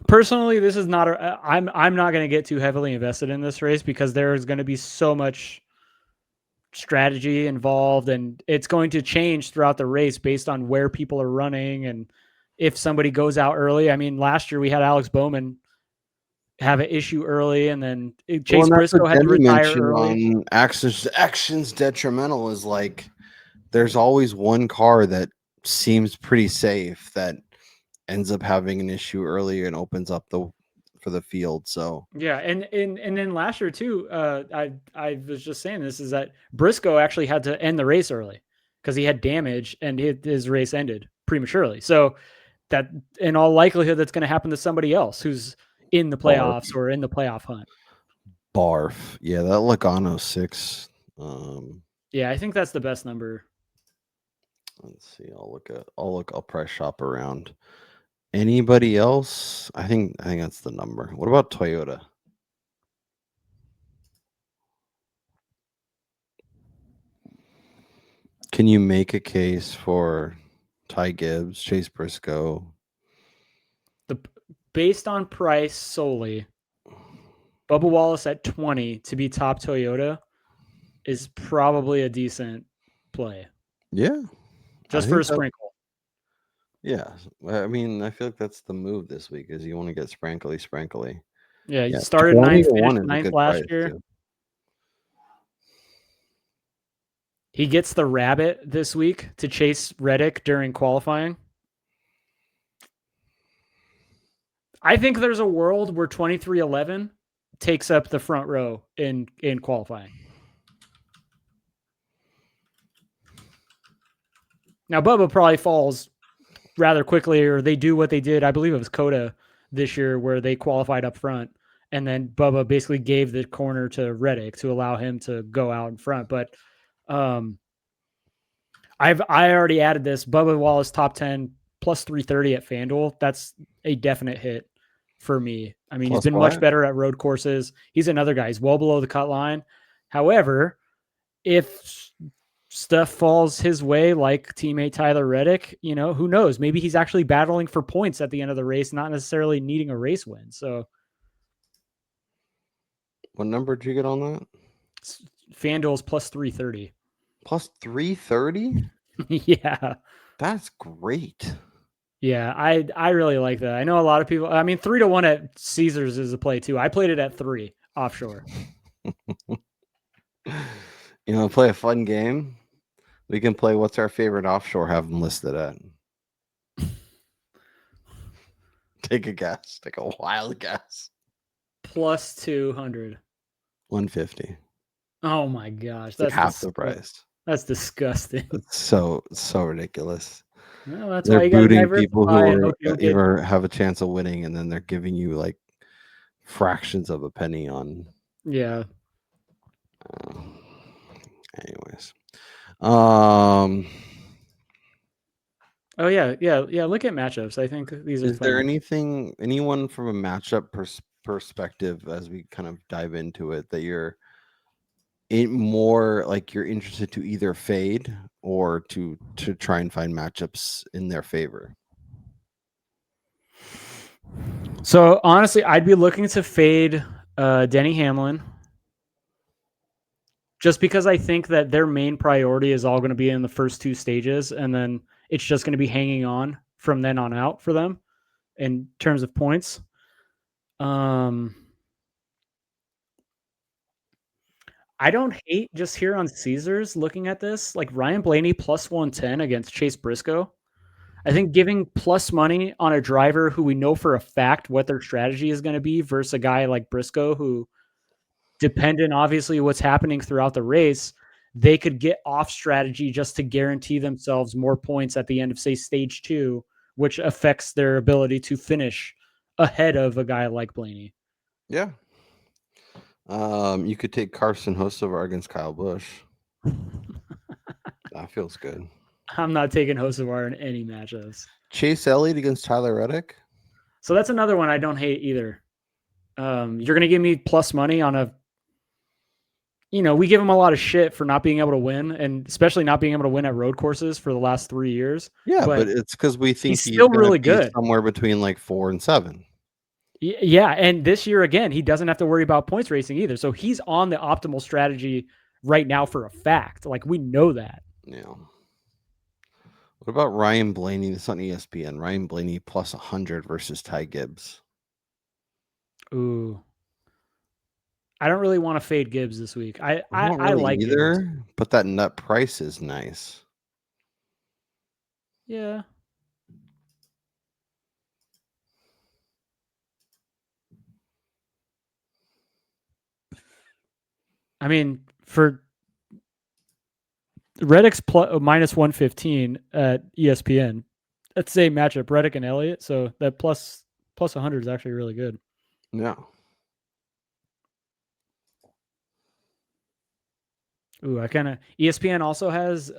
Personally, this is not I'm not going to get too heavily invested in this race because there's going to be so much strategy involved, and it's going to change throughout the race based on where people are running and if somebody goes out early. I mean, last year we had Alex Bowman have an issue early, and then Chase Briscoe had to retire early. On actions detrimental is like there's always one car that seems pretty safe that ends up having an issue earlier and opens up for the field. So yeah, and then last year too, I was just saying this, is that Briscoe actually had to end the race early because he had damage and his race ended prematurely. So that in all likelihood that's going to happen to somebody else who's in the playoffs or in the playoff hunt. Barf. Yeah, that Logano 6. Yeah, I think that's the best number. Let's see. I'll price shop around. Anybody else? I think that's the number. What about Toyota? Can you make a case for Ty Gibbs, Chase Briscoe? Based on price solely, Bubba Wallace at 20 to be top Toyota is probably a decent play. Yeah. Just for a sprinkle. Yeah. I mean, I feel like that's the move this week is you want to get sprankly. Yeah, you started 9th, finished 9th last year. Too. He gets the rabbit this week to chase Reddick during qualifying. I think there's a world where 2311 takes up the front row in qualifying. Now, Bubba probably falls rather quickly, or they do what they did. I believe it was Coda this year where they qualified up front, and then Bubba basically gave the corner to Reddick to allow him to go out in front. But I already added this. Bubba Wallace top 10 plus 330 at FanDuel. That's a definite hit for me. I mean, he's been much better at road courses. He's another guy. He's well below the cut line. However, if stuff falls his way, like teammate Tyler Reddick, who knows? Maybe he's actually battling for points at the end of the race, not necessarily needing a race win. So, what number did you get on that? FanDuel's plus 330. Plus 330? Yeah. That's great. Yeah, I really like that. I know a lot of people. I mean, 3-1 at Caesars is a play too. I played it at 3 offshore. Play a fun game. We can play what's our favorite offshore, have them listed at. Take a guess. Take a wild guess. Plus 200. 150. Oh my gosh. It's like That's half the price. That's disgusting. It's so ridiculous. Well, that's They're why you got to booting people who diversify and are hope you don't get. ever have a chance of winning, and then they're giving you like fractions of a penny on. Yeah. Anyways, Oh yeah. Look at matchups. I think these are. is there fun. anyone from a matchup perspective as we kind of dive into it that you're more like you're interested to either fade or to try and find matchups in their favor? So honestly, I'd be looking to fade Denny Hamlin. Just because I think that their main priority is all going to be in the first two stages, and then it's just going to be hanging on from then on out for them in terms of points. I don't hate just here on Caesars looking at this, like Ryan Blaney plus 110 against Chase Briscoe. I think giving plus money on a driver who we know for a fact what their strategy is going to be versus a guy like Briscoe who, dependent obviously what's happening throughout the race, they could get off strategy just to guarantee themselves more points at the end of, say, stage 2, which affects their ability to finish ahead of a guy like Blaney. Yeah. You could take Carson Hocevar against Kyle Busch. That feels good. I'm not taking Hocevar in any matchups. Chase Elliott against Tyler Reddick. So that's another one I don't hate either. You're going to give me plus money on a, we give him a lot of shit for not being able to win, and especially not being able to win at road courses for the last 3 years. Yeah, but it's because we think he's still really good. Somewhere between like 4 and 7. Yeah, and this year again, he doesn't have to worry about points racing either. So he's on the optimal strategy right now for a fact. Like, we know that. Yeah. What about Ryan Blaney? This on ESPN. Ryan Blaney plus 100 versus Ty Gibbs. Ooh. I don't really want to fade Gibbs this week. I like either, Gibbs. But that nut price is nice. Yeah. I mean, for Reddick's minus 115 at ESPN, that's the same matchup, Reddick and Elliott. So that plus 100 is actually really good. Yeah. Ooh, ESPN also has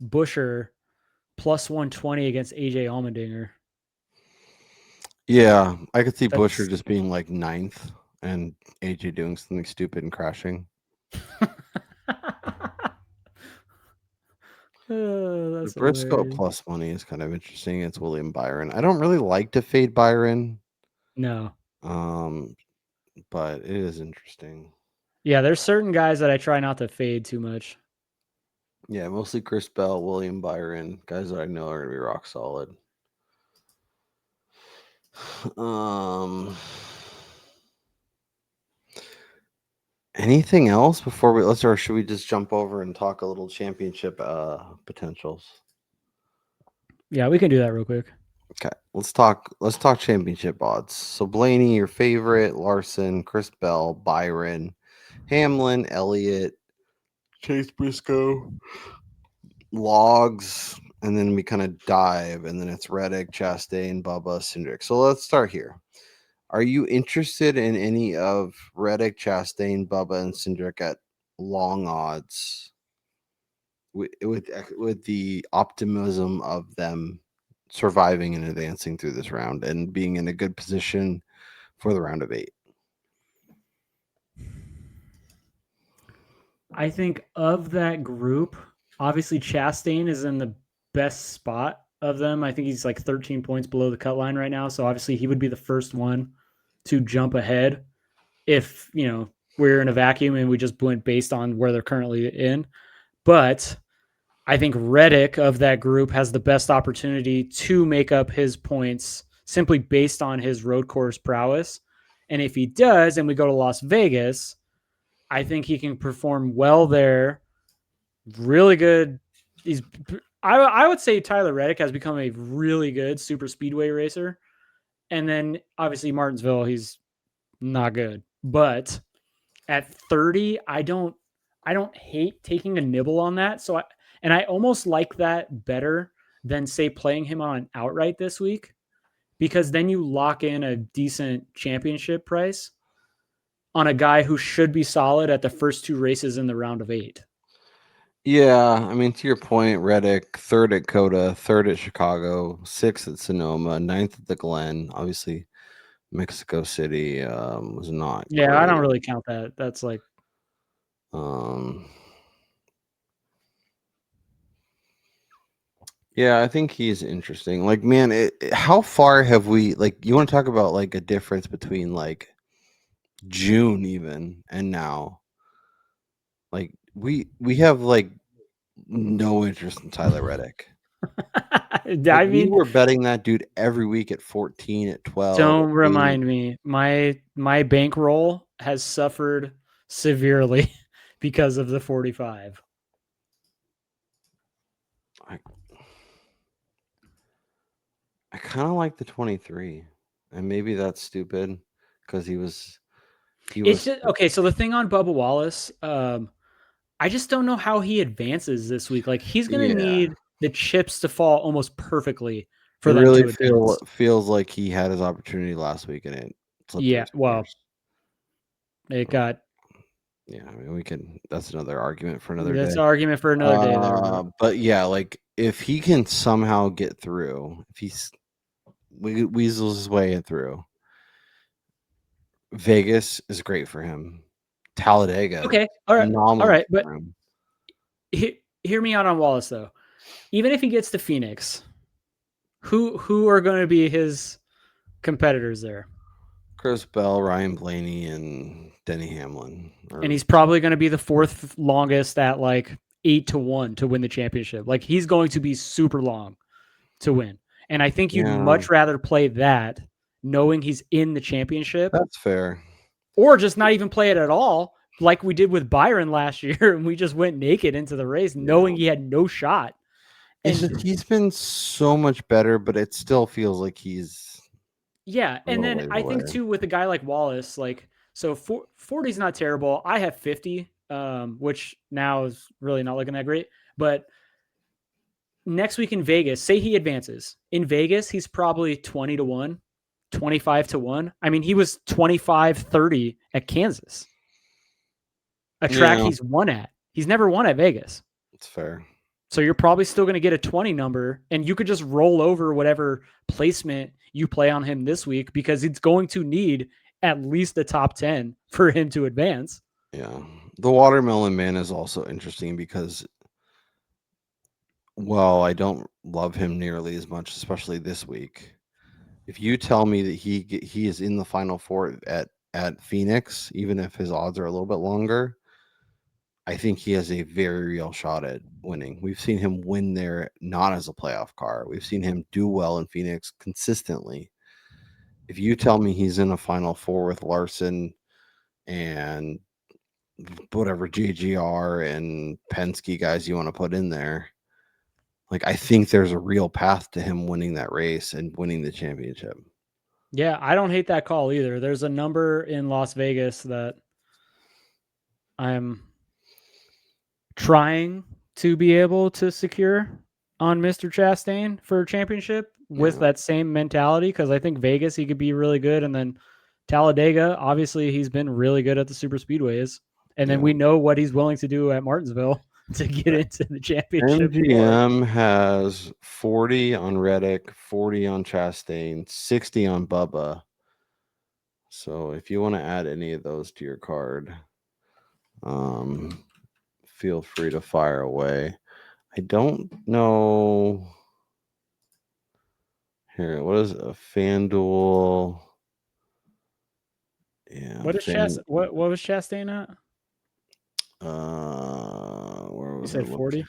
Busher plus 120 against AJ Allmendinger. Yeah, I could see Busher just being like 9th and AJ doing something stupid and crashing. That's Briscoe hilarious. plus money is kind of interesting. It's William Byron. I don't really like to fade Byron. No. But it is interesting. Yeah, there's certain guys that I try not to fade too much. Yeah, mostly Chris Bell, William Byron, guys that I know are gonna be rock solid. Anything else before or should we just jump over and talk a little championship potentials? Yeah, we can do that real quick. Okay, let's talk championship odds. So Blaney, your favorite, Larson, Chris Bell, Byron, Hamlin, Elliott, Chase Briscoe, Logs, and then we kind of dive, and then it's Reddick, Chastain, Bubba, Cindric. So let's start here. Are you interested in any of Reddick, Chastain, Bubba, and Cindric at long odds with the optimism of them surviving and advancing through this round and being in a good position for the round of 8? I think of that group, obviously Chastain is in the best spot of them. I think he's like 13 points below the cut line right now. So obviously he would be the first one to jump ahead if, we're in a vacuum and we just went based on where they're currently in. But I think Reddick of that group has the best opportunity to make up his points simply based on his road course prowess. And if he does, and we go to Las Vegas, I think he can perform well there. Really good I would say Tyler Reddick has become a really good super speedway racer. And then obviously Martinsville, he's not good. But at 30, I don't hate taking a nibble on that. I almost like that better than say playing him on outright this week, because then you lock in a decent championship price on a guy who should be solid at the first 2 races in the round of 8. Yeah, I mean, to your point, Reddick, 3rd at Coda, 3rd at Chicago, 6th at Sonoma, 9th at the Glen. Obviously, Mexico City was not Yeah, I don't great. really count that. That's like Yeah, I think he's interesting. Like, man, how far have we, like, you want to talk about like a difference between like June even and now? Like, we have like no interest in Tyler Reddick. Like, I we mean, were betting that dude every week at 14, at 12, don't at 8. remind me. My bankroll has suffered severely because of the 45. I kind of like the 23, and maybe that's stupid because he was It's just okay. So the thing on Bubba Wallace, I just don't know how he advances this week. Like he's gonna yeah. need the chips to fall almost perfectly It for them really to advance. feels like he had his opportunity last week and it slipped through Yeah, his well, fingers. it got Yeah, I mean, we can. That's another argument for another that's day. an argument for another day there. But yeah, like if he can somehow get through, if he's weasels his way in through, Vegas is great for him. Talladega, Okay, all phenomenal right, but for him. hear me out on Wallace though. Even if he gets to Phoenix, who are going to be his competitors there? Chris Bell, Ryan Blaney, and Denny Hamlin. And he's probably going to be the 4th longest at like 8-1 to win the championship. Like he's going to be super long to win. And I think you'd much rather play that knowing he's in the championship, that's fair, or just not even play it at all, like we did with Byron last year. And we just went naked into the race knowing he had no shot. And he's been so much better, but it still feels like he's yeah. And then I think away. too, with a guy like Wallace, like, so 40 is not terrible. I have 50, which now is really not looking that great. But next week in Vegas, say he advances. In Vegas, he's probably 20-1, 25-1. I mean, he was 25-30 at Kansas, a track he's won at. He's never won at Vegas. It's fair. So you're probably still going to get a 20 number, and you could just roll over whatever placement you play on him this week because it's going to need at least the top 10 for him to advance. Yeah. The Watermelon Man is also interesting because, well, I don't love him nearly as much, especially this week. If you tell me that he is in the Final Four at Phoenix, even if his odds are a little bit longer, I think he has a very real shot at winning. We've seen him win there not as a playoff car. We've seen him do well in Phoenix consistently. If you tell me he's in a Final Four with Larson and whatever JGR and Penske guys you want to put in there, like I think there's a real path to him winning that race and winning the championship. Yeah, I don't hate that call either. There's a number in Las Vegas that I'm trying to be able to secure on Mr. Chastain for a championship with that same mentality, because I think Vegas, he could be really good. And then Talladega, obviously, he's been really good at the super speedways. And then we know what he's willing to do at Martinsville to get into the championship. MGM has 40 on Reddick, 40 on Chastain, 60 on Bubba. So if you want to add any of those to your card, feel free to fire away. I don't know. Here, what is a Fanduel? Yeah. What is what was Chastain at? Where You was said 40? Did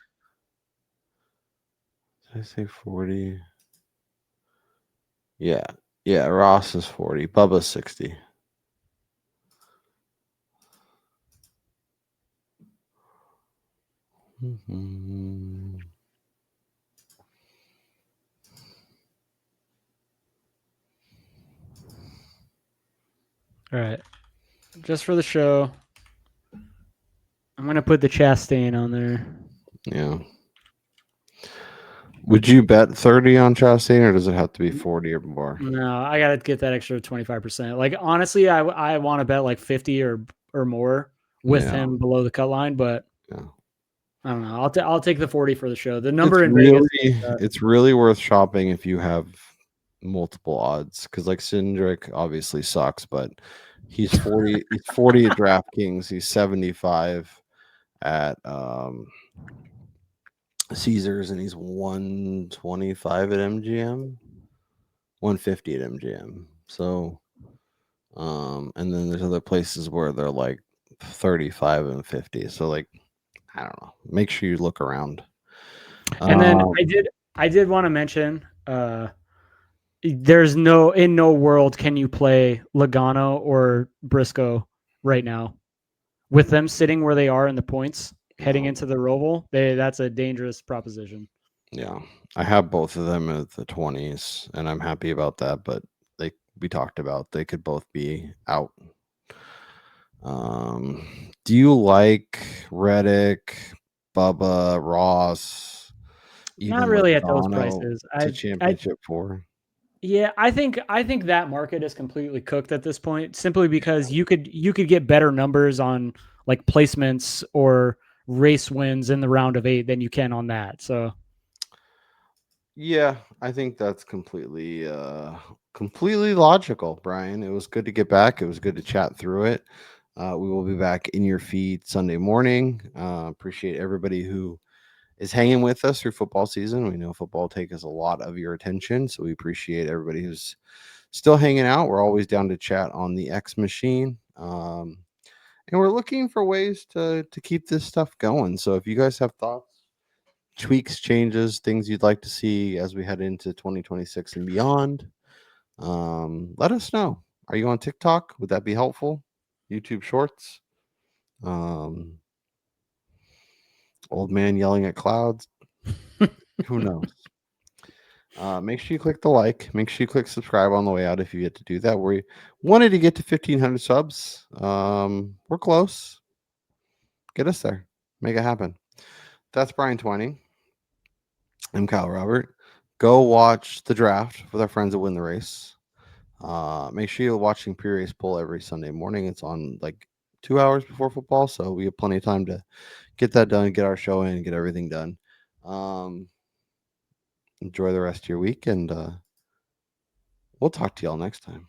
I say 40? Yeah. Yeah, Ross is 40. Bubba's 60. All right. Just for the show, I'm going to put the Chastain on there. Yeah. Would you bet 30 on Chastain, or does it have to be 40 or more? No, I got to get that extra 25%. Like, honestly, I want to bet like 50 or more with him below the cut line, but I don't know. I'll take the 40 for the show. The number in Vegas. It's really worth shopping if you have multiple odds, because like Cindric obviously sucks, but he's 40. He's 40 at DraftKings. He's 75 at Caesars, and he's 125 at MGM, 150 at MGM. So, and then there's other places where they're like 35 and 50. So, like, I don't know. Make sure you look around. And then I did want to mention, there's in no world can you play Logano or Briscoe right now with them sitting where they are in the points heading into the Roval. That's a dangerous proposition. Yeah, I have both of them at the 20s, and I'm happy about that. But we talked about they could both be out. Do you like Reddick, Bubba, Ross? Not really at those prices. To championship 4. Yeah, I think that market is completely cooked at this point, simply because you could get better numbers on like placements or race wins in the round of 8 than you can on that. So yeah, I think that's completely logical, Brian. It was good to get back. It was good to chat through it. We will be back in your feed Sunday morning. Appreciate everybody who is hanging with us through football season. We know football takes a lot of your attention, so we appreciate everybody who's still hanging out. We're always down to chat on the X machine, and we're looking for ways to keep this stuff going. So if you guys have thoughts, tweaks, changes, things you'd like to see as we head into 2026 and beyond, let us know. Are you on TikTok? Would that be helpful? YouTube Shorts? Old man yelling at clouds? Who knows? Make sure you click the like. Make sure you click subscribe on the way out if you get to do that. We wanted to get to 1,500 subs. We're close. Get us there. Make it happen. That's Brian Twining. I'm Kyle Robert. Go watch the draft with our friends that win the race. Make sure you're watching Pre-Race Poll every Sunday morning. It's on like 2 hours before football, so we have plenty of time to get that done, get our show in, get everything done. Enjoy the rest of your week, and we'll talk to y'all next time.